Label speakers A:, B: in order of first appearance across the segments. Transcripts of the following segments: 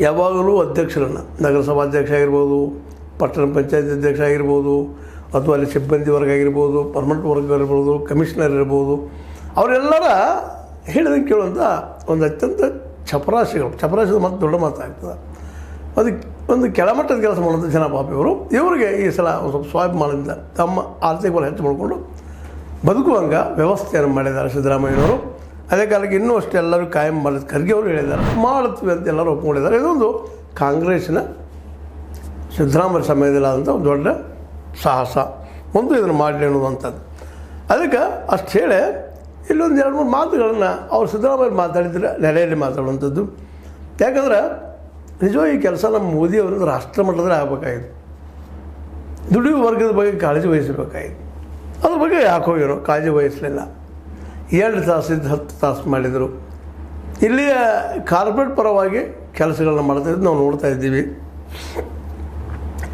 A: ಯಾವಾಗಲೂ ಅಧ್ಯಕ್ಷರನ್ನು, ನಗರಸಭಾಧ್ಯಕ್ಷ ಆಗಿರ್ಬೋದು, ಪಟ್ಟಣ ಪಂಚಾಯತ್ ಅಧ್ಯಕ್ಷ ಆಗಿರ್ಬೋದು, ಅಥವಾ ಅಲ್ಲಿ ಸಿಬ್ಬಂದಿ ವರ್ಗ ಆಗಿರ್ಬೋದು, ಪರ್ಮನೆಂಟ್ ವರ್ಗ ಇರ್ಬೋದು, ಕಮಿಷನರ್ ಇರ್ಬೋದು, ಅವರೆಲ್ಲರ ಹೇಳಿದಂಗೆ ಕೇಳುವಂಥ ಒಂದು ಅತ್ಯಂತ ಚಪರಾಶಿದ ಮತ್ತು ದೊಡ್ಡ ಮಾತಾಗ್ತದೆ. ಅದಕ್ಕೆ ಒಂದು ಕೆಳಮಟ್ಟದ ಕೆಲಸ ಮಾಡುವಂಥ ಜನ ಪಾಪ ಇವರಿಗೆ ಈ ಸಲ ಒಂದು ಸ್ವಲ್ಪ ಸ್ವಾಭಿಮಾನದಿಂದ ತಮ್ಮ ಆರ್ಥಿಕ ಬಲ ಹೆಚ್ಚು ಮಾಡಿಕೊಂಡು ಬದುಕುವಂಗೆ ವ್ಯವಸ್ಥೆಯನ್ನು ಮಾಡಿದ್ದಾರೆ ಸಿದ್ದರಾಮಯ್ಯನವರು. ಅದೇ ಕಾಲಕ್ಕೆ ಇನ್ನೂ ಅಷ್ಟೇ ಎಲ್ಲರೂ ಕಾಯಂ ಮಾಡಿದ ಖರ್ಗೆ ಅವರು ಹೇಳಿದ್ದಾರೆ, ಮಾಡ್ತೀವಿ ಅಂತ ಎಲ್ಲರೂ ಒಪ್ಕೊಂಡಿದ್ದಾರೆ. ಇದೊಂದು ಕಾಂಗ್ರೆಸ್ಸಿನ ಸಿದ್ದರಾಮಯ್ಯ ಸಮಯದಲ್ಲಿ ಆದಂಥ ಒಂದು ದೊಡ್ಡ ಸಾಹಸ, ಒಂದು ಇದನ್ನು ಮಾಡಲಿ ಅನ್ನುವಂಥದ್ದು. ಅದಕ್ಕೆ ಅಷ್ಟು ಹೇಳಿ ಇಲ್ಲೊಂದು 2-3 ಮಾತುಗಳನ್ನು ಅವ್ರು ಸಿದ್ದರಾಮಯ್ಯ ಮಾತಾಡಿದ್ರೆ ನೆಲೆಯಲ್ಲಿ ಮಾತಾಡುವಂಥದ್ದು. ಯಾಕಂದ್ರೆ ನಿಜವಾಗಿ ಈ ಕೆಲಸ ನಮ್ಮ ಮೋದಿ ಅವರಿಂದ ರಾಷ್ಟ್ರ ಮಟ್ಟದಲ್ಲಿ ಆಗಬೇಕಾಗಿತ್ತು. ದುಡಿಯುವ ವರ್ಗದ ಬಗ್ಗೆ ಕಾಳಜಿ ವಹಿಸಬೇಕಾಗಿತ್ತು. ಅದ್ರ ಬಗ್ಗೆ ಯಾಕೋ ಏನೋ ಕಾಳಜಿ ವಹಿಸಲಿಲ್ಲ. 2 ತಾಸಿದ್ದು 10 ತಾಸು ಮಾಡಿದರು. ಇಲ್ಲಿಯ ಕಾರ್ಪೊರೇಟ್ ಪರವಾಗಿ ಕೆಲಸಗಳನ್ನ ಮಾಡ್ತಾಯಿದ್ದು ನಾವು ನೋಡ್ತಾ ಇದ್ದೀವಿ.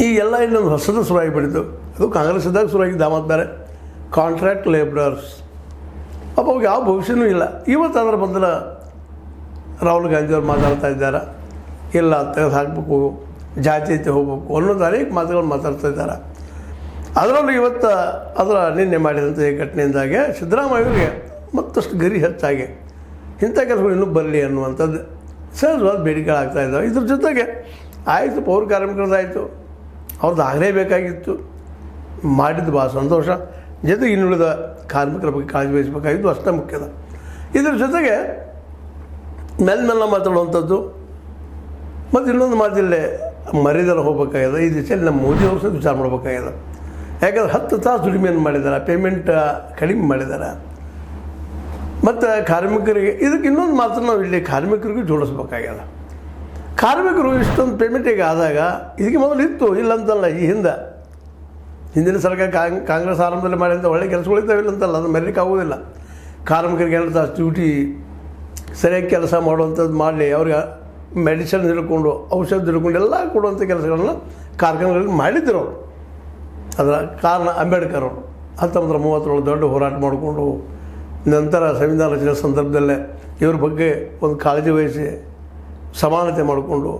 A: ಈ ಎಲ್ಲ ಇಲ್ಲೊಂದು ಹೊಸದು ಶುರುವಾಗಿ ಬಿಟ್ಟಿತ್ತು. ಅದು ಕಾಂಗ್ರೆಸ್ ಇದ್ದಾಗ ಶುರುವಾಗಿದ್ದು ಮತ್ತು ಬೇರೆ ಕಾಂಟ್ರಾಕ್ಟ್ ಲೇಬರರ್ಸ್. ಪಾಪ ಅವ್ರಿಗೆ ಯಾವ ಭವಿಷ್ಯನೂ ಇಲ್ಲ. ಇವತ್ತು ಅದರ ಬದಲು ರಾಹುಲ್ ಗಾಂಧಿಯವ್ರು ಮಾತಾಡ್ತಾ ಇದ್ದಾರೆ, ಇಲ್ಲ ತೆಗೆದು ಹಾಕಬೇಕು, ಜಾತ್ಯತೆ ಹೋಗಬೇಕು ಅನ್ನೋದು ಅನೇಕ ಮಾತುಗಳು ಮಾತಾಡ್ತಾ ಇದ್ದಾರೆ. ಅದರಲ್ಲೂ ಇವತ್ತು ನಿನ್ನೆ ಮಾಡಿದಂಥ ಈ ಘಟನೆಯಿಂದಾಗೆ ಸಿದ್ದರಾಮಯ್ಯವ್ರಿಗೆ ಮತ್ತಷ್ಟು ಗರಿ ಹೆಚ್ಚಾಗಿ ಇಂಥ ಕೆಲಸಗಳು ಇನ್ನೂ ಬರಲಿ ಅನ್ನುವಂಥದ್ದು ಸಹಜವಾದ ಬೇಡಿಕೆಗಳಾಗ್ತಾಯಿದ್ದಾವೆ. ಇದ್ರ ಜೊತೆಗೆ ಆಯಿತು, ಪೌರ ಕಾರ್ಮಿಕರದ್ದಾಯಿತು, ಅವ್ರದ್ದು ಆಗಲೇಬೇಕಾಗಿತ್ತು, ಮಾಡಿದ್ದು ಭಾಳ ಸಂತೋಷ. ಜೊತೆಗೆ ಇನ್ನುಳಿದ ಕಾರ್ಮಿಕರ ಬಗ್ಗೆ ಕಾಳಜಿ ವಹಿಸಬೇಕಾಗಿದ್ದು ಅಷ್ಟೇ ಮುಖ್ಯದ. ಇದ್ರ ಜೊತೆಗೆ ಮೇಲ್ಮೆಲ್ಲ ಮಾತಾಡುವಂಥದ್ದು ಮತ್ತು ಇನ್ನೊಂದು ಮಾತಿಲ್ಲೇ ಮರ್ಯಾದೆಲ್ಲ ಹೋಗ್ಬೇಕಾಗಿದೆ. ಈ ದಿಶೆಯಲ್ಲಿ ನಮ್ಮ ಮೋದಿ ಅವರು ಸಹ ವಿಚಾರ ಮಾಡಬೇಕಾಗಿದೆ. ಯಾಕಂದ್ರೆ 10 ತಾಸು ದುಡಿಮೆಯನ್ನು ಮಾಡಿದ್ದಾರೆ, ಪೇಮೆಂಟ್ ಕಡಿಮೆ ಮಾಡಿದ್ದಾರೆ. ಮತ್ತು ಕಾರ್ಮಿಕರಿಗೆ ಇದಕ್ಕೆ ಇನ್ನೊಂದು ಮಾತ್ರ ನಾವು ಇಲ್ಲಿ ಕಾರ್ಮಿಕರಿಗೂ ಜೋಡಿಸ್ಬೇಕಾಗ್ಯದ. ಕಾರ್ಮಿಕರು ಇಷ್ಟೊಂದು ಪೇಮೆಂಟಿಗೆ ಆದಾಗ ಇದಕ್ಕೆ ಮೊದಲು ಇತ್ತು, ಇಲ್ಲಂತಲ್ಲ. ಈ ಹಿಂದಿನ ಸರ್ಕಾರ ಕಾಂಗ್ರೆಸ್ ಆರಂಭದಲ್ಲಿ ಮಾಡಿದಂಥ ಒಳ್ಳೆ ಕೆಲಸಗಳಿದ್ದಾವೆ, ಇಲ್ಲಂತಲ್ಲ. ಅದು ಮರೀಲಿಕ್ಕೆ ಆಗೋದಿಲ್ಲ. ಕಾರ್ಮಿಕರಿಗೆ 2 ತಾಸು ಡ್ಯೂಟಿ ಸರಿಯಾಗಿ ಕೆಲಸ ಮಾಡುವಂಥದ್ದು ಮಾಡಲಿ, ಅವ್ರಿಗೆ ಮೆಡಿಸಿನ್ ಹಿಡ್ಕೊಂಡು, ಔಷಧ ಹಿಡ್ಕೊಂಡು ಎಲ್ಲ ಕೊಡುವಂಥ ಕೆಲಸಗಳನ್ನ ಕಾರ್ಖಾನೆಗಳಲ್ಲಿ ಮಾಡಿದ್ರು ಅವರು. ಅದರ ಕಾರಣ ಅಂಬೇಡ್ಕರ್ ಅವರು 1930 ದೊಡ್ಡ ಹೋರಾಟ ಮಾಡಿಕೊಂಡು ನಂತರ ಸಂವಿಧಾನ ರಚನೆ ಸಂದರ್ಭದಲ್ಲೇ ಇವ್ರ ಬಗ್ಗೆ ಒಂದು ಕಾಳಜಿ ವಹಿಸಿ ಸಮಾನತೆ ಮಾಡಿಕೊಂಡು